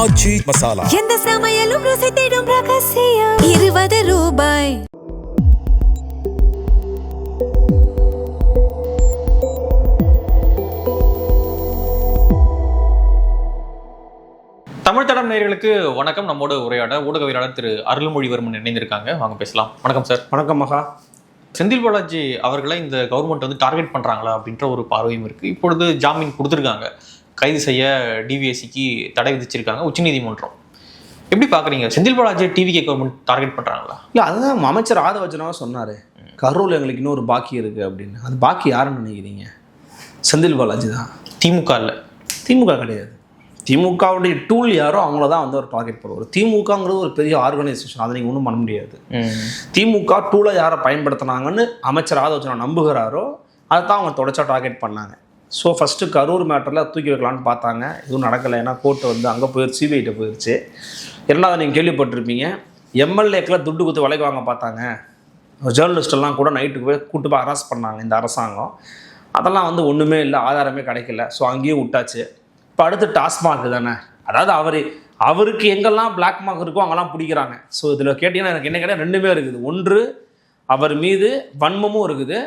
ஆச்சி மசாலா. எந்த சமையலும் ருசி தேடும் ரகசியம். 20 ரூபாய். தமிழ் தடம் நேயர்களுக்கு வணக்கம். நம்மோட உரையாட ஊடகவியலாளர் திரு அருள்மொழிவர்மன் இணைந்திருக்காங்க. வாங்க பேசலாம். வணக்கம் சார். வணக்கம் மகா. செந்தில் பாலாஜி அவர்களை இந்த கவர்மெண்ட் வந்து டார்கெட் பண்றாங்களா அப்படின்ற ஒரு பார்வையும் இருக்கு. இப்பொழுது ஜாமீன் கொடுத்துருக்காங்க, கைது செய்ய டிவிஎஸ்சிக்கு தடை விதிச்சிருக்காங்க உச்சநீதிமன்றம். எப்படி பாக்குறீங்க? Senthil Balaji TVK government target பண்றாங்களா? இல்லை, அதுதான் அமைச்சர் ஆதவர்ஜனாவா சொன்னார், கரூரில் எங்களுக்கு இன்னொரு பாக்கி இருக்குது அப்படின்னு. அது பாக்கி யாருன்னு நினைக்கிறீங்க? செந்தில் பாலாஜி தான். திமுக இல்லை, திமுக கிடையாது. திமுகவுடைய டூல் யாரோ அவங்கள தான் வந்து ஒரு டார்கெட் பண்ணுவார். திமுகங்கிறது ஒரு பெரிய ஆர்கனைசேஷன், அதை நீங்கள் ஒன்றும் பண்ண முடியாது. திமுக டூலை யாரை பயன்படுத்தினாங்கன்னு அமைச்சர் ஆதவர்ஜனா நம்புகிறாரோ அதை தான் அவங்க தொடச்சா டார்கெட் பண்ணாங்க. ஸோ ஃபஸ்ட்டு கரூர் மேட்டரில் தூக்கி வைக்கலான்னு பார்த்தாங்க, எதுவும் நடக்கலை. ஏன்னா கோர்ட்டு வந்து அங்கே போயிடுச்சு, சிபிஐட்ட போயிடுச்சு. இரண்டாவது நீங்கள் கேள்விப்பட்டிருப்பீங்க, எம்எல்ஏக்கெல்லாம் துட்டு கொடுத்து விலைக்கு வாங்க பார்த்தாங்க. ஜேர்னலிஸ்டெல்லாம் கூட நைட்டுக்கு போய் கூட்டு போய் அரெஸ்ட் பண்ணாங்க இந்த அரசாங்கம். அதெல்லாம் வந்து ஒன்றுமே இல்லை, ஆதாரமே கிடைக்கல. ஸோ அங்கேயும் விட்டாச்சு. இப்போ அடுத்து டாஸ்மாக் தானே, அதாவது அவருக்கு எங்கெல்லாம் பிளாக் மார்க் இருக்கோ அங்கெல்லாம் பிடிக்கிறாங்க. ஸோ இதில் கேட்டிங்கன்னா எனக்கு என்ன கேட்டால் ரெண்டுமே இருக்குது. ஒன்று, அவர் மீது வன்மமும் இருக்குது,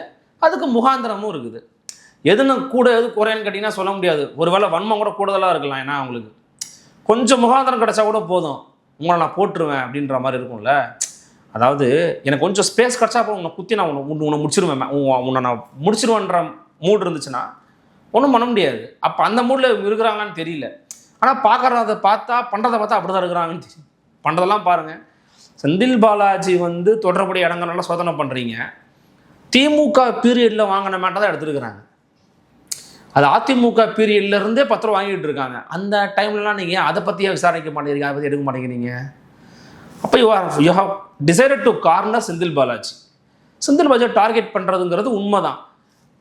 அதுக்கு முகாந்திரமும் இருக்குது. எதுன்னு கூட எது குறைன்னு கேட்டிங்கன்னா சொல்ல முடியாது. ஒருவேளை வன்மம் கூட கூடுதலாக இருக்கலாம். ஏன்னா அவங்களுக்கு கொஞ்சம் முகாந்திரம் கிடச்சா கூட போதும், உங்களை நான் போட்டுருவேன் அப்படின்ற மாதிரி இருக்கும்ல. அதாவது எனக்கு கொஞ்சம் ஸ்பேஸ் கிடச்சா அப்போ உன்னை குத்தி நான் உன்னை முடிச்சிருவேன், உன்னை நான் முடிச்சிருவேன்ற மூடு இருந்துச்சுன்னா ஒன்றும் பண்ண முடியாது. அப்போ அந்த மூடில் இருக்கிறாங்களான்னு தெரியல. ஆனால் பார்க்குறத பார்த்தா பண்ணுறதை பார்த்தா அப்படி தான் இருக்கிறாங்கன்னு தெரியும். பண்ணுறதெல்லாம் பாருங்கள். செந்தில் பாலாஜி வந்து தொடர்புடைய இடங்கள்லாம் சோதனை பண்ணுறீங்க. திமுக பீரியடில் வாங்கின மேட்டை தான் எடுத்துருக்குறாங்க. அது அதிமுக பீரியட்லேருந்தே 10 ரூபா வாங்கிட்டு இருக்காங்க. அந்த டைம்லலாம் நீங்கள் அதை பற்றியே விசாரிக்க மாட்டேங்கிறீங்க, அதை பற்றி எடுக்க மாட்டேங்கிறீங்க. அப்போ you have decided to corner Senthil Balaji. Senthil Balaji target பண்ணுறதுங்கிறது உண்மை தான்.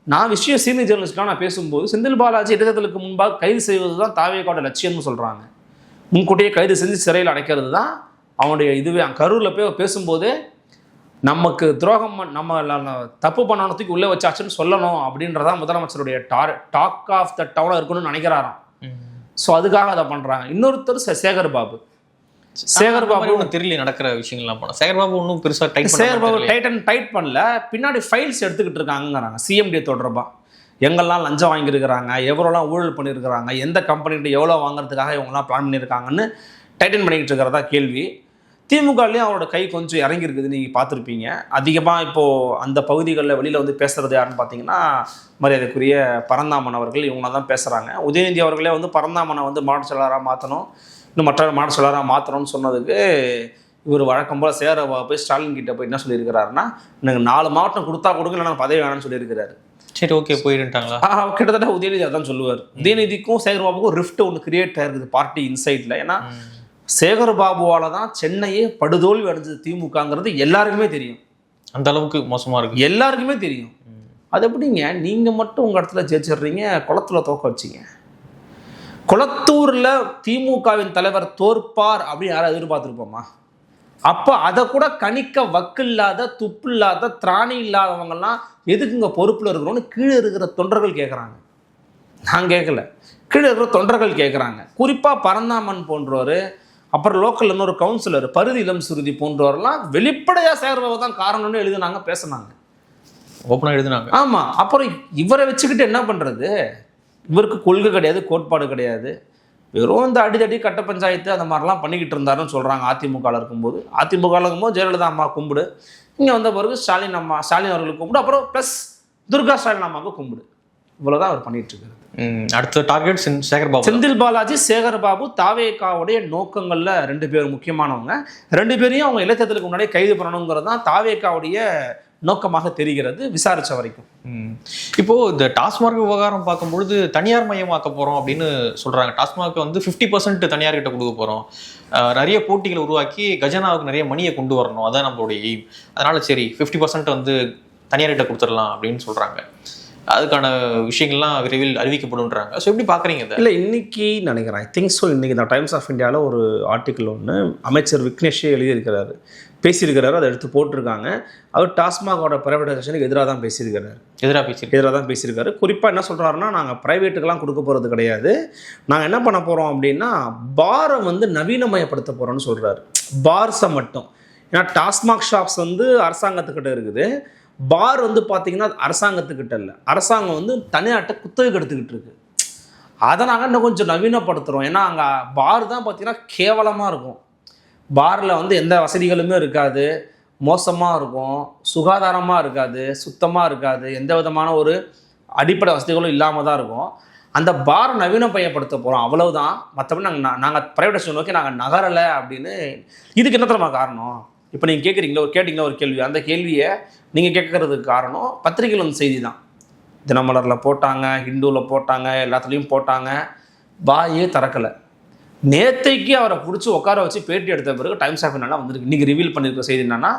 நான் விஷயம் சீனியர் ஜேர்னலிஸ்ட்லாம் நான் பேசும்போது செந்தில் பாலாஜி இடைத்தேர்தலுக்கு முன்பாக கைது செய்வது தான் தாவேக்காவோட லட்சியம்னு சொல்கிறாங்க. முன்கூட்டியே கைது செஞ்சு சிறையில் அடைக்கிறது தான் அவனுடைய இதுவே. கரூரில் போய் பேசும்போது நமக்கு துரோகம், நம்ம தப்பு பண்ணணுத்துக்கு உள்ளே வச்சாச்சுன்னு சொல்லணும் அப்படின்றதான் முதலமைச்சருடைய டாக் ஆஃப் த டவுனாக இருக்கணும்னு நினைக்கிறாராம். ஸோ அதுக்காக அதை பண்ணுறாங்க. இன்னொருத்தர் சேகர் பாபு தெரியல நடக்கிற விஷயங்கள்லாம் போனால் சேகர் பாபு ஒன்றும் பெருசாக சேகர் பாபு டைட் பண்ணல, பின்னாடி ஃபைல்ஸ் எடுத்துக்கிட்டு இருக்காங்கிறாங்க சிஎம்டி தொடர்பாக. எங்கெல்லாம் லஞ்சம் வாங்கியிருக்கிறாங்க, எவ்வளோலாம் ஊழல் பண்ணியிருக்கிறாங்க, எந்த கம்பெனிகிட்ட எவ்வளோ வாங்குறதுக்காக இவங்கெல்லாம் பிளான் பண்ணியிருக்காங்கன்னு டைட்டன் பண்ணிக்கிட்டு இருக்கிறதா கேள்வி. திமுகலேயும் அவரோட கை கொஞ்சம் இறங்கியிருக்குது, நீங்கள் பார்த்துருப்பீங்க. அதிகமாக இப்போது அந்த பகுதிகளில் வெளியில் வந்து பேசுகிறது யாருன்னு பார்த்தீங்கன்னா மரியாதைக்குரிய பரந்தாமன் அவர்கள், இவங்க தான் பேசுகிறாங்க. உதயநிதி அவர்களே வந்து பரந்தாமனை வந்து மாவட்ட செயலாளராக மாற்றணும், இன்னும் மற்ற மாவட்ட செயலாளராக மாற்றணும்னு சொன்னதுக்கு இவர் வழக்கம் போல் சேர போய் ஸ்டாலின் கிட்ட போய் என்ன சொல்லியிருக்கிறாருன்னா, எனக்கு 4 மாவட்டம் கொடுத்தா கொடுங்க, இல்லைனா பதவி வேணும்னு சொல்லியிருக்கிறாரு. சரி, ஓகே, போயிட்டாங்களா? கிட்டத்தட்ட உதயநிதி அதான் சொல்லுவார். உதயநிதிக்கும் சேகர் பாபுக்கும் ரிஃப்ட் ஒன்று கிரியேட் ஆயிருக்குது பார்ட்டி இன்சைட்டில். ஏன்னா சேகர் பாபுவால் தான் சென்னையே படுதோல்வி அடைஞ்சது திமுகங்கிறது எல்லாருக்குமே தெரியும். அந்த அளவுக்கு மோசமாக இருக்குது, எல்லாருக்குமே தெரியும். அது எப்படிங்க நீங்கள் மட்டும் உங்கள் இடத்துல ஜெயிச்சிடுறீங்க, குளத்தில் தோக்க வச்சிங்க. குளத்தூரில் திமுகவின் தலைவர் தோற்பார் அப்படின்னு யாரும் எதிர்பார்த்துருப்போமா? அப்போ அதை கூட கணிக்க வக்கு இல்லாத, துப்பு இல்லாத, திராணி இல்லாதவங்கெல்லாம் எதுக்குங்க பொறுப்பில் இருக்கிறோன்னு கீழே இருக்கிற தொண்டர்கள் கேட்குறாங்க. நான் கேட்கல, கீழே இருக்கிற தொண்டர்கள் கேட்குறாங்க. குறிப்பாக பரந்தாமன் போன்றவர், அப்புறம் லோக்கல் இன்னொரு கவுன்சிலர் பருதி இளம் சுருதி போன்றவரெல்லாம் வெளிப்படையாக சேகர்பாபு தான் காரணம்னு எழுதுனாங்க, பேசுனாங்க, ஓப்பனாக எழுதுனாங்க. ஆமாம். அப்புறம் இவரை வச்சுக்கிட்டு என்ன பண்ணுறது? இவருக்கு கொள்கை கிடையாது, கோட்பாடு கிடையாது, வெறும் இந்த அடிதடி கட்ட பஞ்சாயத்து அந்த மாதிரிலாம் பண்ணிக்கிட்டு இருந்தாருன்னு சொல்கிறாங்க. அதிமுகவில் இருக்கும்போது ஜெயலலிதா அம்மா கும்பிடு, இங்கே வந்த பிறகு ஸ்டாலின் அவர்களுக்கு கும்பிடு, அப்புறம் ப்ளஸ் துர்கா ஸ்டாலின் அம்மாவுக்கு கும்பிடு. இவ்வளோதான் அவர் பண்ணிட்டு இருக்காரு. அடுத்த டார்கெட் சேகர் பாபு, செந்தில் பாலாஜி, சேகர் பாபு. தாவேக்காவுடைய நோக்கங்களில் 2 பேர் முக்கியமானவங்க. 2 பேரையும் அவங்க இடைத்தேர்தலுக்கு முன்னாடியே கைது பண்ணணுங்கிறது தான் தாவேக்காவுடைய நோக்கமாக தெரிகிறது விசாரித்த வரைக்கும். இப்போது இந்த டாஸ்மாக் விவகாரம் பார்க்கும்பொழுது தனியார் மயமாக்க போகிறோம் அப்படின்னு சொல்கிறாங்க. டாஸ்மாக் வந்து 50% தனியார்கிட்ட கொடுக்க போகிறோம், நிறைய போட்டிகளை உருவாக்கி கஜனாவுக்கு நிறைய மணியை கொண்டு வரணும், அதான் நம்மளுடைய எய்ம். அதனால் சரி 50% வந்து தனியார்கிட்ட கொடுத்துடலாம் அப்படின்னு சொல்கிறாங்க. அதுக்கான விஷயங்கள்லாம் விரைவில் அறிவிக்கப்படுன்றாங்க. ஸோ எப்படி பார்க்குறீங்க இதை? இல்லை இன்னைக்கு நினைக்கிறேன், ஐ திங்க் ஸோ, இன்னைக்கு இந்த டைம்ஸ் ஆஃப் இந்தியாவில் ஒரு ஆர்டிக்கிள் ஒன்று அமைச்சர் விக்னேஷே எழுதியிருக்கிறாரு, பேசியிருக்கிறாரு, அதை எடுத்து போட்டிருக்காங்க. அவர் டாஸ்மாகோட பிரைவேடைசேஷனுக்கு எதிராக தான் பேசியிருக்கிறாரு. எதிராக தான் பேசியிருக்காரு. குறிப்பாக என்ன சொல்கிறாருன்னா, நாங்கள் ப்ரைவேட்டுக்கெல்லாம் கொடுக்க போகிறது கிடையாது, நாங்கள் என்ன பண்ண போகிறோம் அப்படின்னா பாரை வந்து நவீனமயப்படுத்த போகிறோம்னு சொல்கிறாரு. பார்ஸை மட்டும். ஏன்னா டாஸ்மாக் ஷாப்ஸ் வந்து அரசாங்கத்துக்கிட்ட இருக்குது, பார் வந்து பார்த்தீங்கன்னா அரசாங்கத்துக்கிட்ட இல்லை, அரசாங்கம் வந்து தனியாட்ட குத்தகைக்கு எடுத்துக்கிட்டு இருக்கு. அதை நாங்கள் இன்னும் கொஞ்சம் நவீனப்படுத்துகிறோம். ஏன்னா அங்கே பார் தான் பார்த்தீங்கன்னா கேவலமாக இருக்கும். பாரில் வந்து எந்த வசதிகளுமே இருக்காது, மோசமாக இருக்கும், சுகாதாரமாக இருக்காது, சுத்தமாக இருக்காது, எந்த விதமான ஒரு அடிப்படை வசதிகளும் இல்லாமல் தான் இருக்கும். அந்த பாரை நவீனமயப்படுத்த போகிறோம், அவ்வளவுதான். மற்றபடி நாங்கள் ப்ரைவேடைசேஷன் நோக்கி நாங்கள் நகரலை அப்படின்னு. இதுக்கு என்ன தெரியுமா காரணம்? இப்போ நீங்கள் கேட்டிங்களா ஒரு கேள்வி, அந்த கேள்வியை நீங்கள் கேட்கறதுக்கு காரணம் பத்திரிகையில் வந்து செய்தி தான். தினமலரில் போட்டாங்க, ஹிந்துவில் போட்டாங்க, எல்லாத்துலேயும் போட்டாங்க, வாயே திறக்கலை. நேற்றைக்கு அவரை பிடிச்சி உட்கார வச்சு பேட்டி எடுத்த பிறகு டைம்ஸ் ஆஃப் இந்தியா வந்துருக்கு. இன்றைக்கி ரிவீல் பண்ணியிருக்க செய்தி என்னென்னா,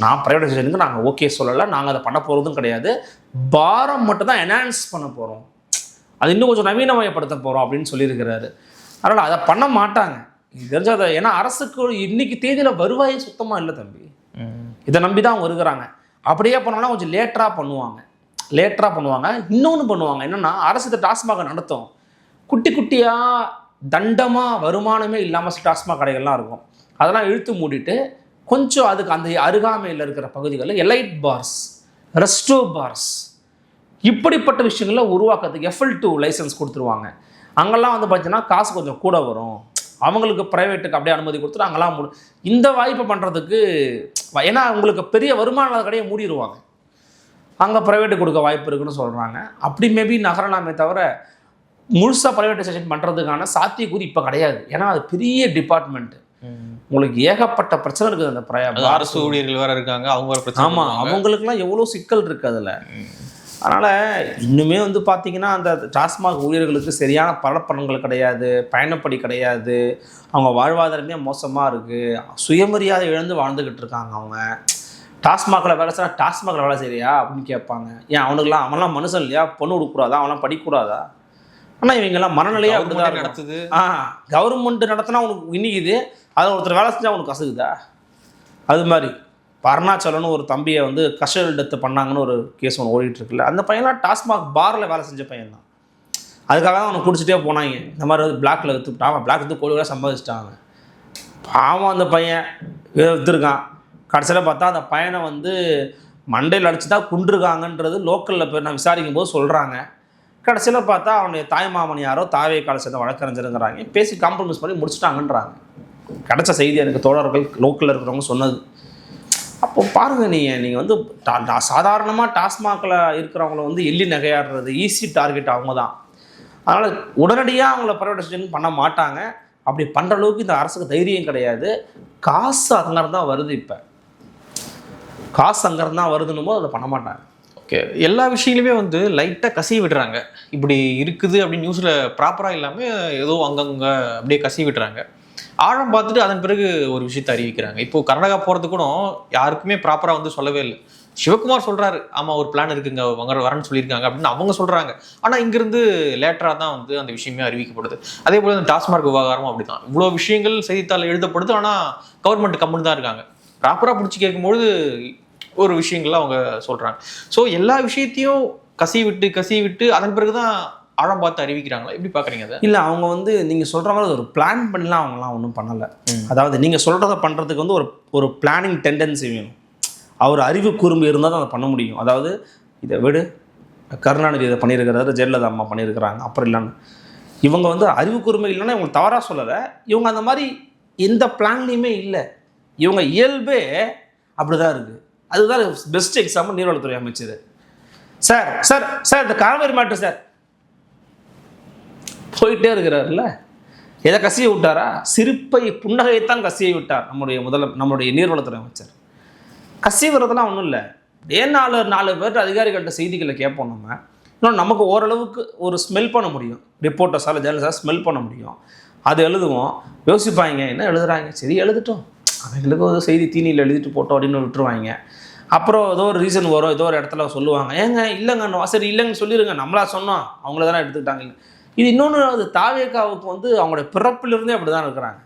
நான் ப்ரைவேடைசேஷனுக்கு நாங்கள் ஓகே சொல்லலை, நாங்கள் அதை பண்ண போகிறதும் கிடையாது, பாரம் மட்டும் தான் என்ஹான்ஸ் பண்ண போகிறோம், அது இன்னும் கொஞ்சம் நவீனமயப்படுத்த போகிறோம் அப்படின்னு சொல்லியிருக்கிறாரு. அதனால் அதை பண்ண மாட்டாங்க, இது தெரிஞ்சாத. ஏன்னா அரசுக்கு இன்னைக்கு தேதியில் வருவாயே சுத்தமாக இல்லை தம்பி, இதை நம்பி தான் அவங்க இருக்கிறாங்க. அப்படியே பண்ணோம்னா கொஞ்சம் லேட்டராக பண்ணுவாங்க. இன்னொன்று பண்ணுவாங்க, என்னென்னா அரசு இந்த டாஸ்மாக நடத்தும், குட்டி குட்டியாக தண்டமாக வருமானமே இல்லாமல் டாஸ்மாக் கடைகள்லாம் இருக்கும், அதெல்லாம் இழுத்து மூடிட்டு கொஞ்சம் அதுக்கு அந்த அருகாமையில் இருக்கிற பகுதிகளில் எலைட் பார்ஸ், ரெஸ்டோ பார்ஸ், இப்படிப்பட்ட விஷயங்களில் உருவாக்குறதுக்கு FL2 லைசன்ஸ் கொடுத்துருவாங்க. அங்கெல்லாம் வந்து பார்த்தீங்கன்னா காசு கொஞ்சம் கூட வரும், அவங்களுக்கு ப்ரைவேட்டுக்கு அப்படியே அனுமதி கொடுத்துட்டு அங்கெல்லாம் இந்த வாய்ப்பை பண்ணுறதுக்கு. ஏன்னா உங்களுக்கு பெரிய வருமான கடையை மூடிடுவாங்க, அங்கே ப்ரைவேட்டுக்கு கொடுக்க வாய்ப்பு இருக்குன்னு சொல்கிறாங்க. அப்படி மேபி நகரலாமே தவிர முழுசாக ப்ரைவேட்டைசேஷன் பண்ணுறதுக்கான சாத்தியக்கூறு இப்போ கிடையாது. ஏன்னா அது பெரிய டிபார்ட்மெண்ட்டு, உங்களுக்கு ஏகப்பட்ட பிரச்சனை இருக்குது. அந்த அரசு ஊழியர்கள் வேறு இருக்காங்க, அவங்க ஒரு பிரச்சனை. ஆமாம், அவங்களுக்குலாம் எவ்வளோ சிக்கல் இருக்குது அதில். அதனால் இன்னுமே வந்து பார்த்திங்கன்னா அந்த டாஸ்மாக் ஊழியர்களுக்கு சரியான பலப்பணங்கள் கிடையாது, பயணப்படி கிடையாது, அவங்க வாழ்வாதாரமே மோசமாக இருக்குது, சுயமரியாதை இழந்து வாழ்ந்துக்கிட்டு இருக்காங்க. அவங்க டாஸ்மாகில் வேலை செய்ய, டாஸ்மாகில் வேலை செய்யறியா அப்படின்னு கேட்பாங்க. ஏன் அவன்லாம் மனுஷன் இல்லையா, பொண்ணு கொடுக்கூடாதா, அவன்லாம் படிக்கூடாதா? ஆனால் இவங்கெல்லாம் மனநிலையாக அப்படி நடத்துது. கவர்மெண்ட் நடத்தினா உனக்கு இன்னிக்குது, அதை ஒருத்தர் வேலை செஞ்சால் உனக்கு கசுகுதா? அது மாதிரி அருணாச்சலன்னு ஒரு தம்பியை வந்து கஷல் டெத்து பண்ணாங்கன்னு ஒரு கேஸ் ஒன்று ஓடிட்டுருக்குல்ல, அந்த பையன்லாம் டாஸ்மாக் பாரில் வேலை செஞ்ச பையன் தான். அதுக்காக தான் அவனை குடிச்சிட்டே போனாங்க. இந்த மாதிரி வந்து பிளாக்கில் விற்றுட்டான், அவன் பிளாக் விற்று கோடி சம்பாதிச்சிட்டாங்க. பாவம் அந்த பையன் விற்றுருக்கான். கடைசியில் பார்த்தா அந்த பையனை வந்து மண்டையில் அடிச்சு தான் குண்டிருக்காங்கன்றது லோக்கலில் போய் நான் விசாரிக்கும் போது சொல்கிறாங்க. கடைசியில் பார்த்தா அவனுடைய தாய்மாமன் யாரோ தாவே கால சேர்ந்த வழக்கறிஞருங்கிறாங்க, பேசி காம்ப்ரமைஸ் பண்ணி முடிச்சுட்டாங்கன்றாங்க. கிடைச்ச செய்தி எனக்கு தோழர்கள் லோக்கலில் இருக்கிறவங்க சொன்னது. அப்போ பாருங்கள், நீங்கள் வந்து சாதாரணமாக டாஸ்மாகில் இருக்கிறவங்கள வந்து எள்ளி நகையாடுறது ஈஸி டார்கெட் அவங்க தான். அதனால் உடனடியாக அவங்கள ப்ரைவேடைசேஷன் பண்ண மாட்டாங்க. அப்படி பண்ணுற அளவுக்கு இந்த அரசுக்கு தைரியம் கிடையாது. காசு அங்கேருந்து தான் வருது, இப்போ காசு அங்கேருந்து தான் வருதுன்னும் போது அதை பண்ண மாட்டாங்க. ஓகே, எல்லா விஷயங்களுமே வந்து லைட்டாக கசி விடுறாங்க. இப்படி இருக்குது அப்படின்னு நியூஸில் ப்ராப்பராக இல்லாமல் ஏதோ அங்கங்கே அப்படியே கசி விடுறாங்க. ஆழம் பார்த்துட்டு அதன் பிறகு ஒரு விஷயத்தை அறிவிக்கிறாங்க. இப்போது கர்நாடகா போகிறது கூட யாருக்குமே ப்ராப்பராக வந்து சொல்லவே இல்லை. சிவகுமார் சொல்கிறாரு, ஆமாம் ஒரு பிளான் இருக்குங்க, வரேன்னு சொல்லியிருக்காங்க அப்படின்னு அவங்க சொல்கிறாங்க. ஆனால் இங்கேருந்து லேட்டராக தான் வந்து அந்த விஷயமே அறிவிக்கப்படுது. அதே போல் இந்த டாஸ்மாக் விவகாரமும் அப்படி தான். இவ்வளோ விஷயங்கள் செய்தித்தாள் எழுதப்படுது, ஆனால் கவர்மெண்ட் கம்முன்னு தான் இருக்காங்க. ப்ராப்பராக பிடிச்சி கேட்கும்பொழுது ஒரு விஷயங்கள்லாம் அவங்க சொல்கிறாங்க. ஸோ எல்லா விஷயத்தையும் கசி விட்டு அதன் பிறகு தான் ஆழம் பார்த்து அறிவிக்கிறாங்களா? எப்படி பார்க்குறீங்க அதை? இல்லை, அவங்க வந்து நீங்கள் சொல்கிற மாதிரி ஒரு பிளான் பண்ணலாம் அவங்களாம் ஒன்றும் பண்ணலை. அதாவது நீங்கள் சொல்கிறத பண்ணுறதுக்கு வந்து ஒரு பிளானிங் டெண்டன்சி வேணும். அவர் அறிவு கூர்மை இருந்தால் தான் அதை பண்ண முடியும். அதாவது இதை விடு, கருணாநிதி இதை பண்ணியிருக்கிறாரு, ஜெயலலிதா அம்மா பண்ணியிருக்கிறாங்க, அப்புறம் இல்லைன்னு இவங்க வந்து அறிவு கூர்மை இல்லைன்னா இவங்க தவறாக சொல்லலை. இவங்க அந்த மாதிரி எந்த பிளான்லேயுமே இல்லை. இவங்க இயல்பே அப்படி தான் இருக்குது. அதுதான் பெஸ்ட் எக்ஸாம்பிள் நீர்வளத்துறை அமைச்சர். சார் சார் சார் இந்த காவேரி மாட்டு சார் போயிட்டே இருக்கிறாருல்ல, எதை கசிய விட்டாரா? சிரிப்பை புன்னகைத்தான் கசிய விட்டார் நம்முடைய நீர்வளத்துறை அமைச்சர். கசிய விடுறதுலாம் ஒன்றும் இல்லை. ஏன் நாலு பேர் அதிகாரிகள்கிட்ட செய்திகளை கேட்போம். இன்னொன்று நமக்கு ஓரளவுக்கு ஒரு ஸ்மெல் பண்ண முடியும், ரிப்போர்ட்டர்ஸால் ஜேர்னலிஸ்டாக ஸ்மெல் பண்ண முடியும். அது எழுதுவோம், யோசிப்பாங்க என்ன எழுதுறாங்க, சரி எழுதிட்டோம், அவங்களுக்கு ஒரு செய்தி தீனியில் எழுதிட்டு போட்டோம் அப்படின்னு விட்டுருவாங்க. அப்புறம் ஏதோ ஒரு ரீசன் வரும், ஏதோ ஒரு இடத்துல சொல்லுவாங்க, ஏங்க இல்லைங்க சரி இல்லைன்னு சொல்லிடுங்க, நம்மளா சொன்னோம் அவங்கள தானே எடுத்துக்கிட்டாங்க. இது இன்னொன்று, அது தாவேக்காவுக்கு வந்து அவங்களுடைய பிறப்பிலிருந்தே அப்படி தான் இருக்கிறாங்க.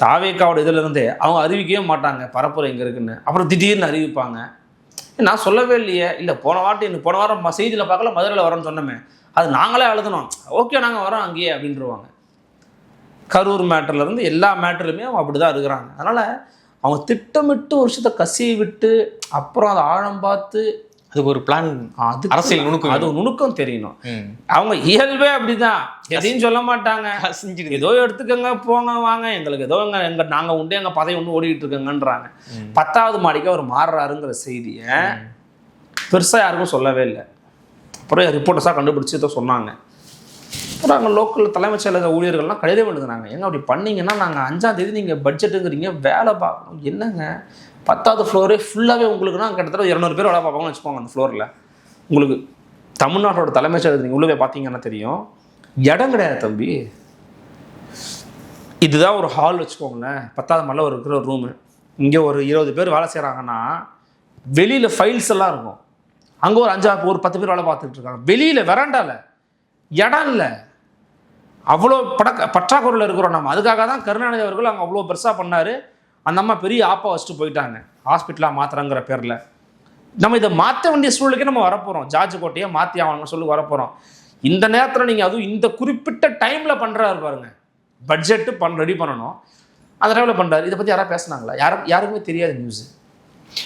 தாவேக்காவோட இதிலிருந்தே அவங்க அறிவிக்கவே மாட்டாங்க பரப்புரை எங்கே இருக்குன்னு, அப்புறம் திடீர்னு அறிவிப்பாங்க. நான் சொல்லவே இல்லையே, இல்லை போன வாரம் செய்தியில் பார்க்கல மதுரையில் வரோன்னு சொன்னோமே, அது நாங்களே எழுதணும், ஓகே நாங்கள் வரோம் அங்கேயே அப்படின்றவாங்க. கரூர் மேட்டர்லேருந்து எல்லா மேட்டர்லையுமே அவங்க அப்படி தான் இருக்கிறாங்க. அதனால் அவங்க திட்டமிட்டு ஒரு விஷயத்தை கசியை விட்டு அப்புறம் அதை ஆழம் பார்த்து அதுக்கு ஒரு பிளான், அது அரசியல் நுணுக்கம், அது நுணுக்கம் தெரியணும். அவங்க இயல்பே அப்படிதான், எதையும் சொல்ல மாட்டாங்க, ஏதோ எடுத்துக்கோங்க போங்க வாங்க, எங்களுக்கு ஏதோ நாங்கள் உண்டு எங்கள் பதவி ஒன்று ஓடிக்கிட்டு இருக்கோங்கன்றாங்க. 10வது மாடிக்கு அவர் மாறுறாருங்கிற செய்தியை பெருசாக யாருக்கும் சொல்லவே இல்லை. அப்புறம் ரிப்போர்ட்டர்ஸாக கண்டுபிடிச்சி தான் சொன்னாங்க. அப்புறம் அங்கே லோக்கல் தலைமைச் செயலக ஊழியர்கள்லாம் கடிதம் எழுதுனாங்க, ஏங்க அப்படி பண்ணிங்கன்னா நாங்கள் 5ஆம் தேதி நீங்கள் பட்ஜெட்டுங்கிறீங்க, வேலை பார்க்கணும், என்னங்க 10வது ஃப்ளோரே ஃபுல்லாகவே உங்களுக்குன்னா கிட்டத்தட்ட 200 பேர் வேலை பார்ப்பாங்கன்னு வச்சுக்கோங்க. அந்த ஃப்ளோரில் உங்களுக்கு தமிழ்நாட்டோட தலைமைச் செயலகத்தில் நீங்கள் உள்ளே பார்த்தீங்கன்னா தெரியும், இடம் கிடையாது தம்பி. இதுதான் ஒரு ஹால் வச்சுக்கோங்களேன், 10வது மாடியில் இருக்கிற ஒரு ரூமு. இங்கே ஒரு 20 பேர் வேலை செய்கிறாங்கன்னா வெளியில் ஃபைல்ஸ் எல்லாம் இருக்கும், அங்கே ஒரு 10 பேர் வேலை பார்த்துட்டு இருக்காங்க. வெளியில் வெராண்டாவில் இடம் இல்லை, அவ்வளோ பற்றாக்குறையில் இருக்கிறோம் நம்ம. அதுக்காக தான் கருணாநிதி அவர்கள் அங்கே அவ்வளோ பெருசாக பண்ணார். அந்த அம்மா பெரிய ஆப்பா வச்சுட்டு போயிட்டாங்க, ஹாஸ்பிட்டலாக மாத்திரங்கிற பேரில். நம்ம இதை மாற்ற வேண்டிய சூழலுக்கே நம்ம வரப்போகிறோம், ஜார்ஜ் கோட்டையை மாற்றி ஆகணும்னு சொல்லி வரப்போகிறோம். இந்த நேரத்தில் நீங்கள் அதுவும் இந்த குறிப்பிட்ட டைமில் பண்ணுறாரு பாருங்க, பட்ஜெட்டு ரெடி பண்ணணும், அந்த டைமில் பண்ணுறாரு. இதை பற்றி யாராவது பேசுனாங்களா? யாருக்குமே தெரியாது நியூஸ்.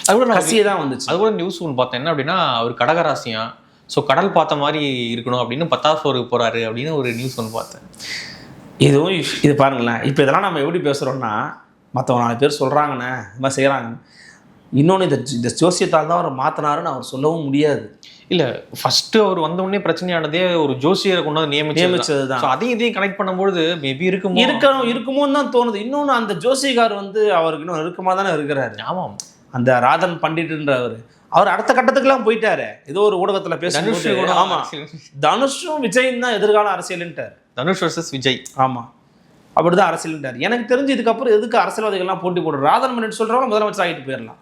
அது கூட கசியே தான் வந்துச்சு. அது கூட நியூஸ் ஒன்று பார்த்தேன், என்ன அப்படின்னா அவர் கடகராசியா, ஸோ கடல் பார்த்த மாதிரி இருக்கணும் அப்படின்னு 10வது ஃப்ளோருக்கு போகிறாரு அப்படின்னு ஒரு நியூஸ் ஒன்று பார்த்தேன். இதுவும் இது பாருங்களேன், இப்போ இதெல்லாம் நம்ம எப்படி பேசுகிறோன்னா, மற்றவங்க 4 பேர் சொல்கிறாங்கண்ணே இது மாதிரி செய்கிறாங்க. இன்னொன்று இந்த ஜோசியத்தால் தான் அவர் மாற்றினாருன்னு அவர் சொல்லவும் முடியாது. இல்லை, ஃபஸ்ட்டு அவர் வந்தவுடனே பிரச்சனையானதே ஒரு ஜோசியரை கொண்டு வந்து நியமிச்சது தான். அதையும் இதையும் கனெக்ட் பண்ணும்பொழுது மேபி இருக்குமோன்னு தான் தோணுது. இன்னொன்று அந்த ஜோசியக்கார் வந்து அவருக்கு இன்னும் நெருக்கமாக தானே இருக்கிறாரு. ஆமாம், அந்த ராதன் பண்டிட்ன்றவர் அவர் அடுத்த கட்டத்துக்குலாம் போயிட்டாரு. ஏதோ ஒரு ஊடகத்தில் பேசும்போது, ஆமாம் தனுஷும் விஜயும் தான் எதிர்கால அரசியல்ன்ட்டார். தனுஷ் வர்சஸ் விஜய், ஆமாம் அப்படிதான் அரசியல்ன்றார். எனக்கு தெரிஞ்சு இதுக்கப்புறம் எதுக்கு அரசியல்வாதிகள்லாம் போட்டி போடுற, ராதன் பண்டிட் சொல்கிறவங்க முதலமைச்சர் ஆகிட்டு போயிடலாம்.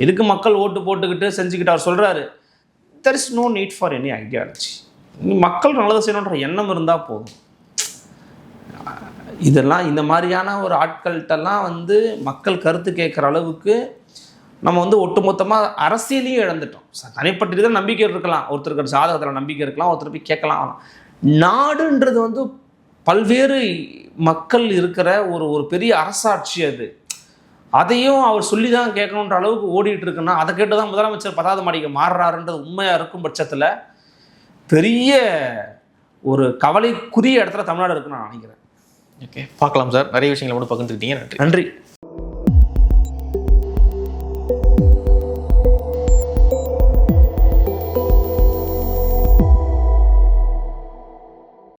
எதுக்கு மக்கள் ஓட்டு போட்டுக்கிட்டு செஞ்சுக்கிட்டு அவர் சொல்கிறாரு, there is no need for any ideology. மக்கள் நல்லது செய்யணுன்ற எண்ணம் இருந்தால் போதும். இதெல்லாம் இந்த மாதிரியான ஒரு ஆட்கள்கிட்டலாம் வந்து மக்கள் கருத்து கேட்குற அளவுக்கு நம்ம வந்து ஒட்டுமொத்தமாக அரசியலையும் இழந்துட்டோம். தனிப்பட்ட தான் நம்பிக்கை இருக்கலாம், ஒருத்தருக்கு சாதகத்தில் நம்பிக்கை இருக்கலாம், ஒருத்தர் போய் கேட்கலாம். நாடுன்றது வந்து பல்வேறு மக்கள் இருக்கிற ஒரு பெரிய அரசாட்சி. அதையும் அவர் சொல்லி தான் கேட்கணுன்ற அளவுக்கு ஓடிட்டு இருக்குன்னா, அதை கேட்டு தான் முதலமைச்சர் 10வது மாடிக்கு மாறுறாருன்றது உண்மையாக இருக்கும் பட்சத்தில் பெரிய ஒரு கவலைக்குரிய இடத்துல தமிழ்நாடு இருக்குன்னு நான் நினைக்கிறேன். ஓகே, பார்க்கலாம் சார். நிறைய விஷயங்களை மட்டும் பகிர்ந்துக்கிட்டீங்க, நன்றி.